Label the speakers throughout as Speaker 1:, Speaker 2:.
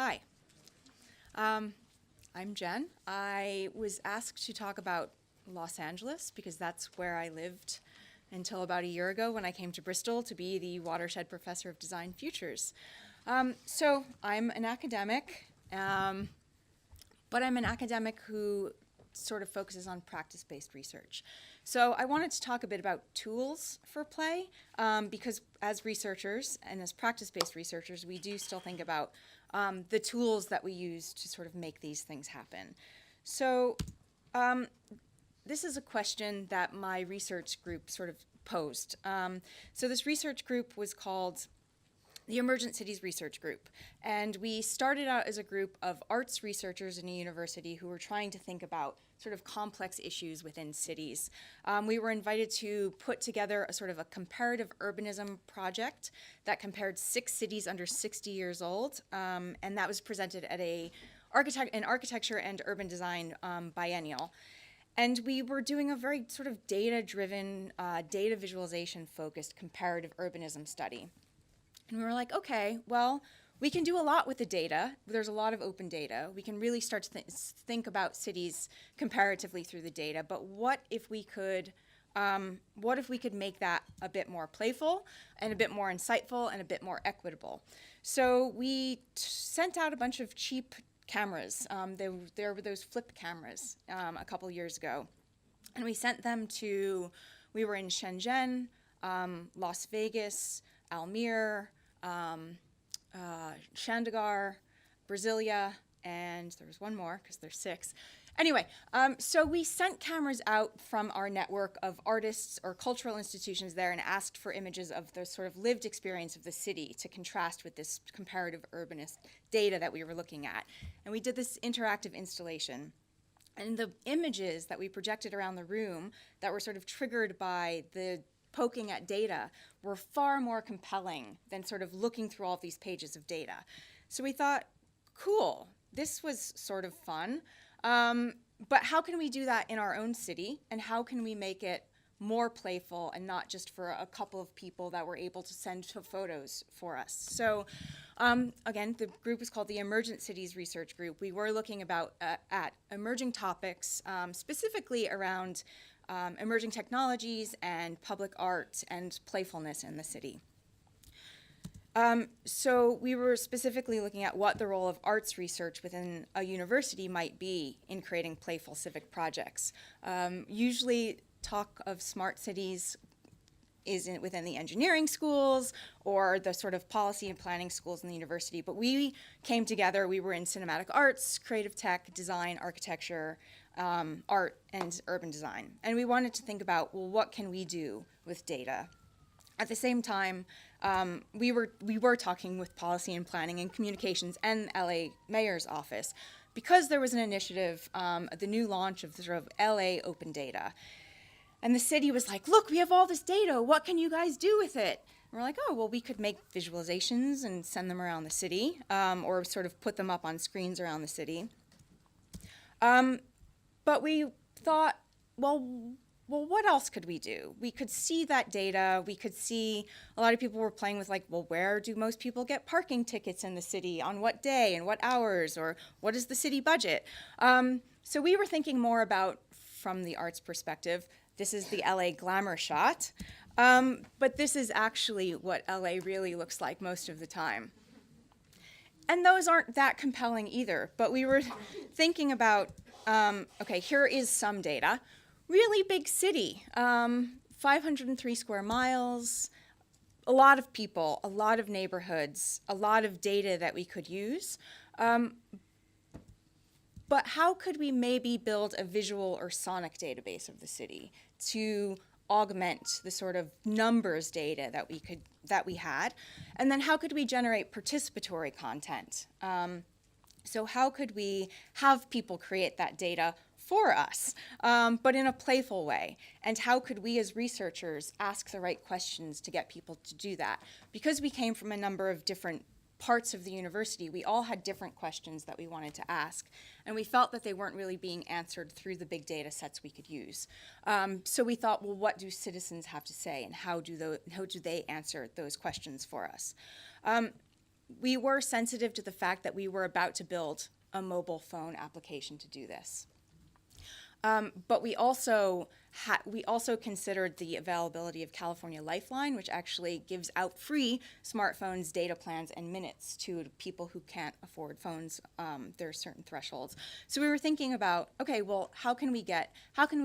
Speaker 1: Hi, I'm Jen. I was asked to talk about Los Angeles because that's where I lived until about a year ago when I came to Bristol to be the Watershed Professor of Design Futures. So I'm an academic, but I'm an academic who sort of focuses on practice-based research. So I wanted to talk a bit about tools for play, because as researchers and as practice-based researchers, we do still think about the tools that we use to sort of make these things happen. So this is a question that my research group sort of posed. So this research group was called the Emergent Cities Research Group. And we started out as a group of arts researchers in a university who were trying to think about sort of complex issues within cities. We were invited to put together a sort of a comparative urbanism project that compared 6 cities under 60 years old, and that was presented at an architecture and urban design biennial. And we were doing a very sort of data-driven, data visualization-focused comparative urbanism study. And we were like, okay, well, we can do a lot with the data. There's a lot of open data. We can really start to think about cities comparatively through the data. But what if we could make that a bit more playful and a bit more insightful and a bit more equitable? So we sent out a bunch of cheap cameras. There were those flip cameras a couple years ago. And we sent them we were in Shenzhen, Las Vegas, Almere, Chandigarh, Brasilia, and there was one more because there's 6. Anyway, so we sent cameras out from our network of artists or cultural institutions there and asked for images of the sort of lived experience of the city to contrast with this comparative urbanist data that we were looking at. And we did this interactive installation. And the images that we projected around the room that were sort of triggered by the poking at data were far more compelling than sort of looking through all of these pages of data. So we thought, cool, this was sort of fun, but how can we do that in our own city, and how can we make it more playful and not just for a couple of people that were able to send photos for us? So again, the group is called the Emergent Cities Research Group. We were looking at emerging topics, specifically around emerging technologies and public art and playfulness in the city. So we were specifically looking at what the role of arts research within a university might be in creating playful civic projects. Usually talk of smart cities is within the engineering schools or the sort of policy and planning schools in the university, but we came together. We were in cinematic arts, creative tech, design, architecture, art, and urban design. And we wanted to think about, well, what can we do with data? At the same time, we were talking with policy and planning and communications and LA Mayor's office because there was an initiative, the new launch of the sort of LA open data. And the city was like, look, we have all this data. What can you guys do with it? And we're like, oh, well, we could make visualizations and send them around the city, or sort of put them up on screens around the city. But we thought, well, what else could we do? We could see that data. We could see a lot of people were playing with like, well, where do most people get parking tickets in the city? On what day and what hours? Or what is the city budget? So we were thinking more about, from the arts perspective, this is the LA glamour shot. But this is actually what LA really looks like most of the time. And those aren't that compelling either. But we were thinking about, okay, here is some data. Really big city, 503 square miles, a lot of people, a lot of neighborhoods, a lot of data that we could use. But how could we maybe build a visual or sonic database of the city to augment the sort of numbers data that we had? And then how could we generate participatory content? So how could we have people create that data for us, but in a playful way? And how could we as researchers ask the right questions to get people to do that? Because we came from a number of different parts of the university, we all had different questions that we wanted to ask, and we felt that they weren't really being answered through the big data sets we could use. So we thought, well, what do citizens have to say, and how do they answer those questions for us? we were sensitive to the fact that we were about to build a mobile phone application to do this. But we also considered the availability of California Lifeline, which actually gives out free smartphones, data plans, and minutes to people who can't afford phones. There are certain thresholds. So we were thinking about, okay, well, how can we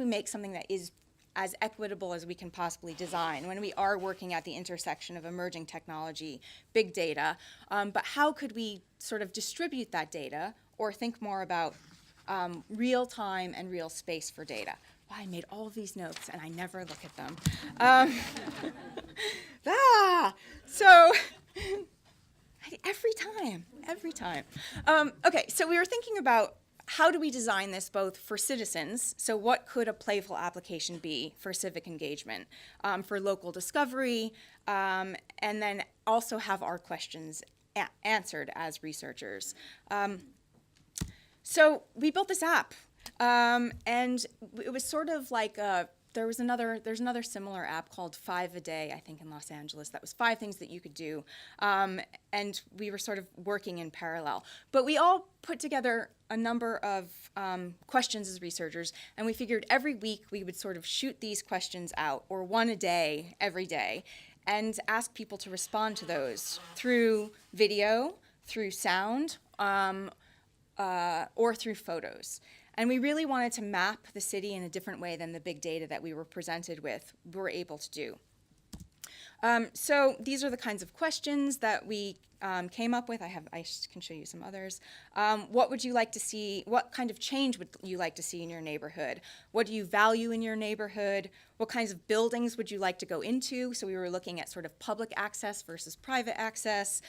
Speaker 1: make something that is as equitable as we can possibly design when we are working at the intersection of emerging technology, big data, but how could we sort of distribute that data or think more about real time and real space for data? Wow, I made all of these notes and I never look at them. So every time. Okay, so we were thinking about how do we design this both for citizens? So what could a playful application be for civic engagement, for local discovery, and then also have our questions answered as researchers? So we built this app, and it was sort of like there's another similar app called 5 a Day, I think, in Los Angeles. That was 5 things that you could do, and we were sort of working in parallel. But we all put together a number of questions as researchers, and we figured every week we would sort of shoot these questions out, or 1 a day, every day, and ask people to respond to those through video, through sound, or through photos. And we really wanted to map the city in a different way than the big data that we were presented with were able to do. So these are the kinds of questions that we came up with. I can show you some others. What would you like to see? What kind of change would you like to see in your neighborhood? What do you value in your neighborhood? What kinds of buildings would you like to go into? So we were looking at sort of public access versus private access,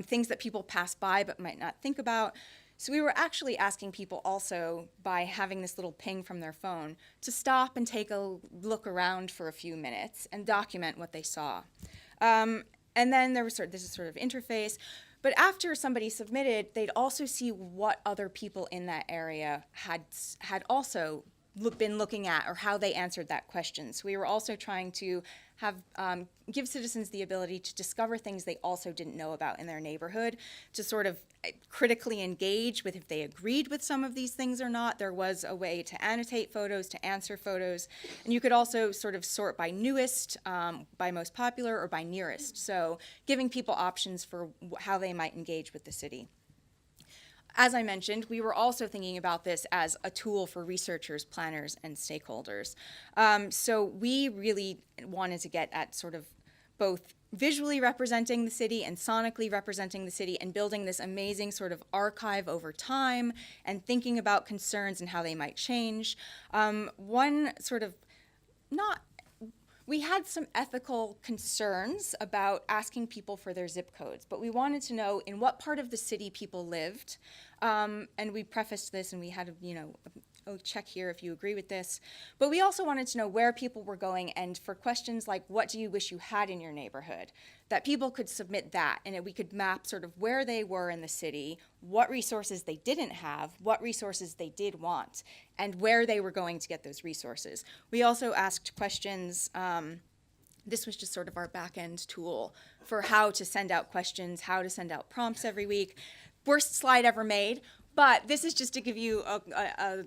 Speaker 1: things that people pass by but might not think about. So we were actually asking people also, by having this little ping from their phone, to stop and take a look around for a few minutes and document what they saw. And then there was this is sort of interface. But after somebody submitted, they'd also see what other people in that area had also been looking at, or how they answered that question. So we were also trying to have give citizens the ability to discover things they also didn't know about in their neighborhood, to sort of critically engage with if they agreed with some of these things or not. There was a way to annotate photos, to answer photos, and you could also sort of sort by newest, by most popular, or by nearest. So giving people options for how they might engage with the city. As I mentioned, we were also thinking about this as a tool for researchers, planners, and stakeholders. So we really wanted to get at sort of both visually representing the city and sonically representing the city, and building this amazing sort of archive over time and thinking about concerns and how they might change. We had some ethical concerns about asking people for their zip codes, but we wanted to know in what part of the city people lived. And we prefaced this, and we had check here if you agree with this. But we also wanted to know where people were going, and for questions like, what do you wish you had in your neighborhood? That people could submit that, and we could map sort of where they were in the city, what resources they didn't have, what resources they did want, and where they were going to get those resources. We also asked questions, this was just sort of our back-end tool for how to send out questions, how to send out prompts every week. Worst slide ever made. But this is just to give you a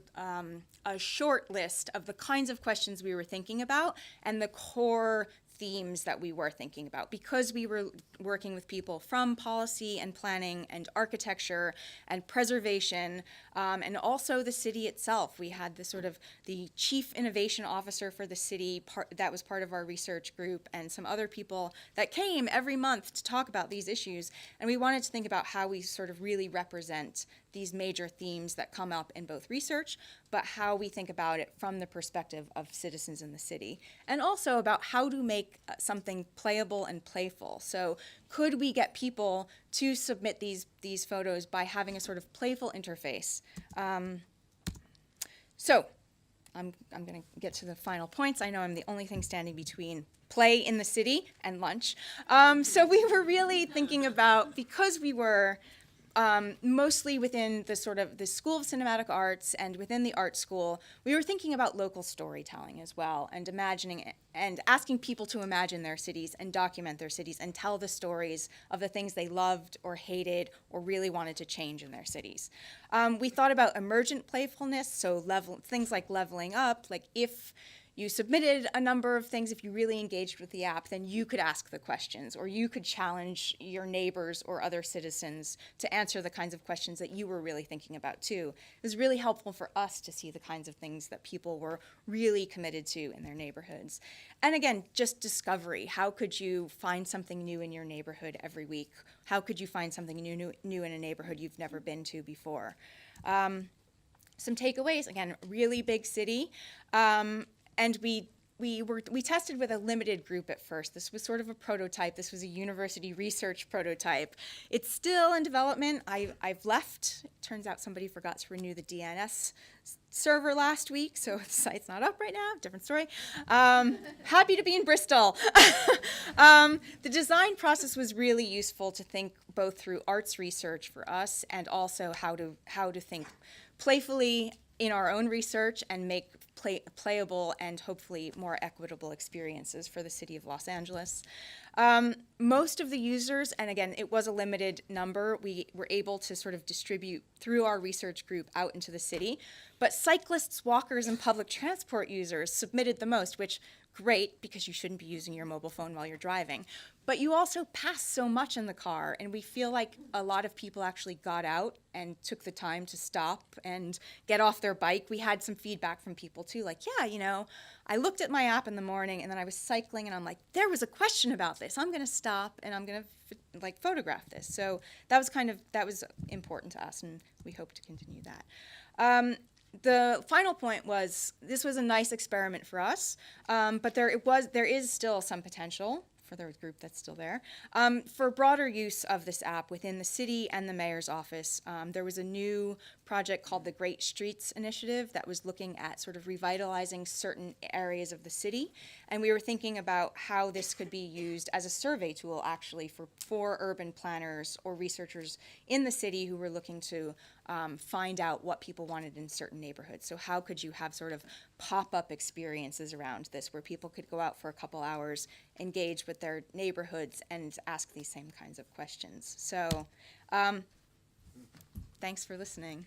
Speaker 1: short list of the kinds of questions we were thinking about and the core themes that we were thinking about, because we were working with people from policy and planning and architecture and preservation, and also the city itself. We had the chief innovation officer for the city, that was part of our research group, and some other people that came every month to talk about these issues. And we wanted to think about how we sort of really represent these major themes that come up in both research, but how we think about it from the perspective of citizens in the city. And also about how to make something playable and playful. So could we get people to submit these photos by having a sort of playful interface? So I'm going to get to the final points. I know I'm the only thing standing between play in the city and lunch. So we were really thinking about, because we were mostly within the sort of the School of Cinematic Arts and within the art school, we were thinking about local storytelling as well, and imagining it, and asking people to imagine their cities and document their cities and tell the stories of the things they loved or hated or really wanted to change in their cities. We thought about emergent playfulness, so things like leveling up, like if you submitted a number of things, if you really engaged with the app, then you could ask the questions, or you could challenge your neighbors or other citizens to answer the kinds of questions that you were really thinking about too. It was really helpful for us to see the kinds of things that people were really committed to in their neighborhoods. And again, just discovery. How could you find something new in your neighborhood every week? How could you find something new in a neighborhood you've never been to before? Some takeaways, again, really big city. And we tested with a limited group at first. This was sort of a prototype. This was a university research prototype. It's still in development. I've left. It turns out somebody forgot to renew the DNS server last week, so the site's not up right now. Different story. Happy to be in Bristol. The design process was really useful to think both through arts research for us and also how to think playfully in our own research and make playable and hopefully more equitable experiences for the city of Los Angeles. Most of the users, and again, it was a limited number, we were able to sort of distribute through our research group out into the city, but cyclists, walkers, and public transport users submitted the most, which great, because you shouldn't be using your mobile phone while you're driving. But you also pass so much in the car, and we feel like a lot of people actually got out and took the time to stop and get off their bike. We had some feedback from people too, like, yeah, I looked at my app in the morning and then I was cycling and I'm like, there was a question about this. I'm gonna stop and I'm gonna photograph this. So that was important to us, and we hope to continue that. The final point was, this was a nice experiment for us, but there is still some potential for the group that's still there, for broader use of this app within the city and the mayor's office. There was a new project called the Great Streets Initiative that was looking at sort of revitalizing certain areas of the city, and we were thinking about how this could be used as a survey tool actually for urban planners or researchers in the city who were looking to find out what people wanted in certain neighborhoods. So how could you have sort of pop-up experiences around this where people could go out for a couple hours, engage with their neighborhoods, and ask these same kinds of questions. So thanks for listening.